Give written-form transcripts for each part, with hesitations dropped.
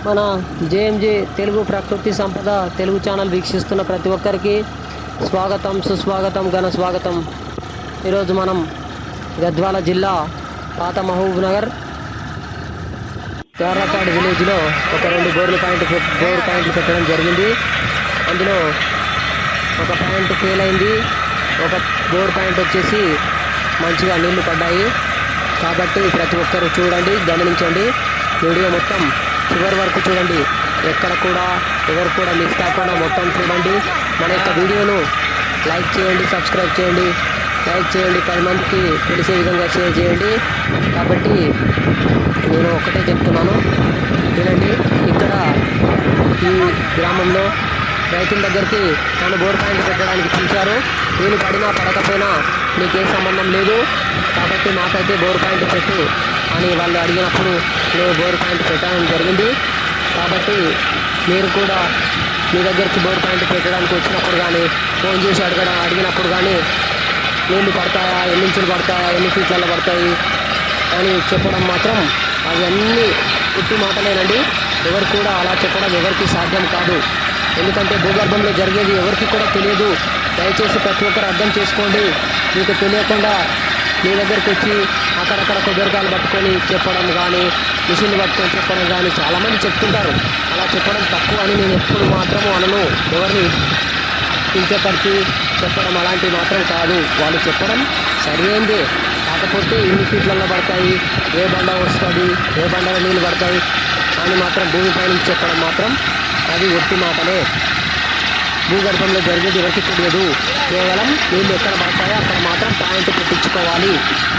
మన జేఎంజే తెలుగు ప్రకృతి సంపద తెలుగు ఛానల్ వీక్షిస్తున్న ప్రతి ఒక్కరికి స్వాగతం, సుస్వాగతం, ఘన స్వాగతం. ఈరోజు మనం గద్వాల జిల్లా పాత మహబూబ్ నగర్ గార్లపాడు విలేజ్లో ఒక 2 బోర్ పాయింట్లు పెట్టడం జరిగింది. అందులో ఒక పాయింట్ ఫెయిల్ అయింది, ఒక బోర్ పాయింట్ వచ్చేసి మంచిగా నీళ్లు పడ్డాయి. కాబట్టి ప్రతి ఒక్కరు చూడండి, గమనించండి, వీడియో మొత్తం చివరి వరకు చూడండి. ఎక్కడ కూడా ఎవరు కూడా మిస్ కాకుండా మొత్తం చూడండి. మన యొక్క వీడియోను లైక్ చేయండి, సబ్స్క్రైబ్ చేయండి, 10 మందికి తెలిసే విధంగా షేర్ చేయండి. కాబట్టి నేను ఒకటే చెప్తున్నాను, వినండి. ఇక్కడ ఈ గ్రామంలో రైతుల దగ్గరికి నన్ను బోర్ పాయింట్ పెట్టడానికి పిలిచారు. నేను పడినా పడకపోయినా నీకేం సంబంధం లేదు, కాబట్టి నాకైతే బోర్ పాయింట్ పెట్టు అని వాళ్ళు అడిగినప్పుడు నేను బోర్ పాయింట్ పెట్టడం జరిగింది. కాబట్టి మీరు కూడా మీ దగ్గరికి బోర్ పాయింట్ పెట్టడానికి వచ్చినప్పుడు కానీ, ఫోన్ చేసి అడిగినప్పుడు కానీ నీళ్ళు పడతాయా, ఎన్ని ఇంచులు పడతాయా, ఎన్ని ఫీట్లలో పడతాయి అని చెప్పడం మాత్రం అవన్నీ ఉట్టి మాటలేనండి. ఎవరు కూడా అలా చెప్పడం ఎవరికి సాధ్యం కాదు. ఎందుకంటే భూగర్భంలో జరిగేది ఎవరికి కూడా తెలియదు. దయచేసి ప్రతి ఒక్కరు అర్థం చేసుకోండి. మీకు తెలియకుండా మీ దగ్గరికి వచ్చి అక్కడక్కడ కొబ్బరికాయలు పట్టుకొని చెప్పడం కానీ, మిషన్లు పట్టుకొని చెప్పడం కానీ చాలామంది చెప్తుంటారు. అలా చెప్పడం తప్పు అని నేను ఎప్పుడు మాత్రము అనను. ఎవరిని కించపరిచి చెప్పడం అలాంటివి మాత్రం కాదు. వాళ్ళు చెప్పడం సరైందే. కాకపోతే ఎన్ని ఫీట్లలో పడతాయి, ఏ బండ వస్తుంది, ఏ బండలో నీళ్ళు పడతాయి అని మాత్రం భూమిపై నుంచి చెప్పడం మాత్రం అది ఒట్టి మాటలే. భూగర్భంలో జరిగేది ఎవరికి తెలియదు. కేవలం నీళ్ళు ఎక్కడ పడతాయో అక్కడ మాత్రం పాయింట్ పెట్టించుకోవాలి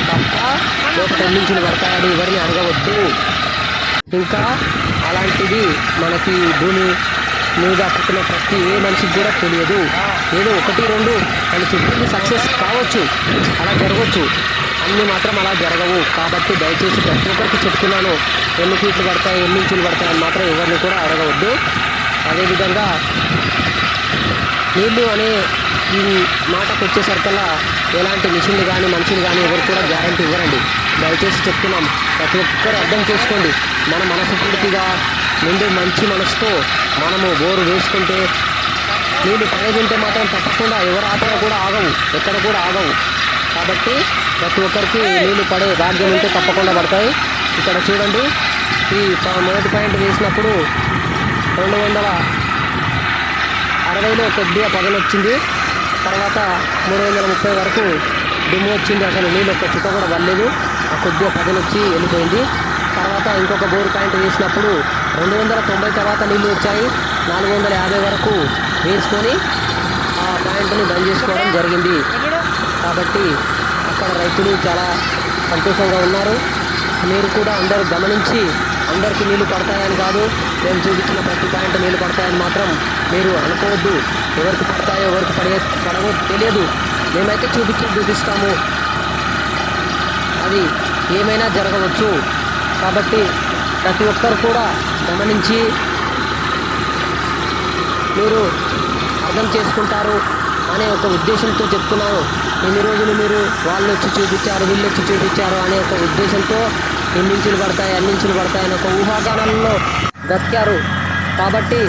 తప్ప లోపల ఎన్ని ఇంచులు పడతాయని ఎవరిని అడగవద్దు. ఇంకా అలాంటిది మనకి భూమి మీద పుట్టిన ప్రతి ఏ మనిషికి కూడా తెలియదు. ఏదో 1-2 అని చెప్పింది సక్సెస్ కావచ్చు, అలా జరగవచ్చు, అన్నీ మాత్రం అలా జరగవు. కాబట్టి దయచేసి ప్రతి ఒక్కరికి చెప్తున్నాను, ఎన్ని ఫీట్లు పడతాయి, ఎన్ని ఇంచులు పడతాయని మాత్రం ఎవరిని కూడా అడగవద్దు. అదేవిధంగా నీళ్ళు అనే ఈ మాటకు వచ్చేసరికల్లా ఎలాంటి మిషన్లు కానీ, మనుషులు కానీ ఎవరు కూడా గ్యారంటీ ఇవ్వరండి. దయచేసి చెప్తున్నాం, ప్రతి ఒక్కరు అర్థం చేసుకోండి. మన మనస్ఫూర్తిగా నిండు మంచి మనసుతో మనము బోరు వేసుకుంటే నీళ్ళు పడేదింటే మాత్రం తప్పకుండా ఎవరు ఆటలో కూడా ఆగవు, ఎక్కడ కూడా ఆగవు. కాబట్టి ప్రతి ఒక్కరికి నీళ్ళు పడే భాగ్యం ఉంటే తప్పకుండా పడతాయి. ఇక్కడ చూడండి, ఈ మొదటి పాయింట్ వేసినప్పుడు 260లో కొద్దిగా పగలు వచ్చింది. తర్వాత 330 వరకు దుమ్ము వచ్చింది. అసలు నీళ్ళు ఒక్క చుక్క కూడా పడలేదు. ఆ కొద్దిగా పగలు వచ్చి వెళ్ళిపోయింది. తర్వాత ఇంకొక బోర్ పాయింట్ వేసినప్పుడు 290 తర్వాత నీళ్ళు వచ్చాయి. 450 వరకు వేసుకొని ఆ పాయింట్ని బంద్ చేసుకోవడం జరిగింది. కాబట్టి అక్కడ రైతులు చాలా సంతోషంగా ఉన్నారు. మీరు కూడా అందరూ గమనించి, అందరికీ నీళ్ళు పడతాయని కాదు, మేము చూపించిన ప్రతి పాయింట్ నీళ్ళు పడతాయని మాత్రం మీరు అనుకోవద్దు. ఎవరికి పడతాయో ఎవరికి పడవో తెలియదు. మేమైతే చూపిస్తాము, అది ఏమైనా జరగవచ్చు. కాబట్టి ప్రతి ఒక్కరు కూడా గమనించి మీరు అర్థం చేసుకుంటారు అనే ఒక ఉద్దేశంతో చెప్తున్నాను. ఎన్ని రోజులు మీరు వాళ్ళు వచ్చి చూపించారు, వీళ్ళు వచ్చి చూపించారు అనే ఒక ఉద్దేశంతో ఎన్ని ఇంచులు పడతాయి, అన్ని ఇంచులు పడతాయి అనే ఒక ఊహాగానాలలో బ్రతికారు. కాబట్టి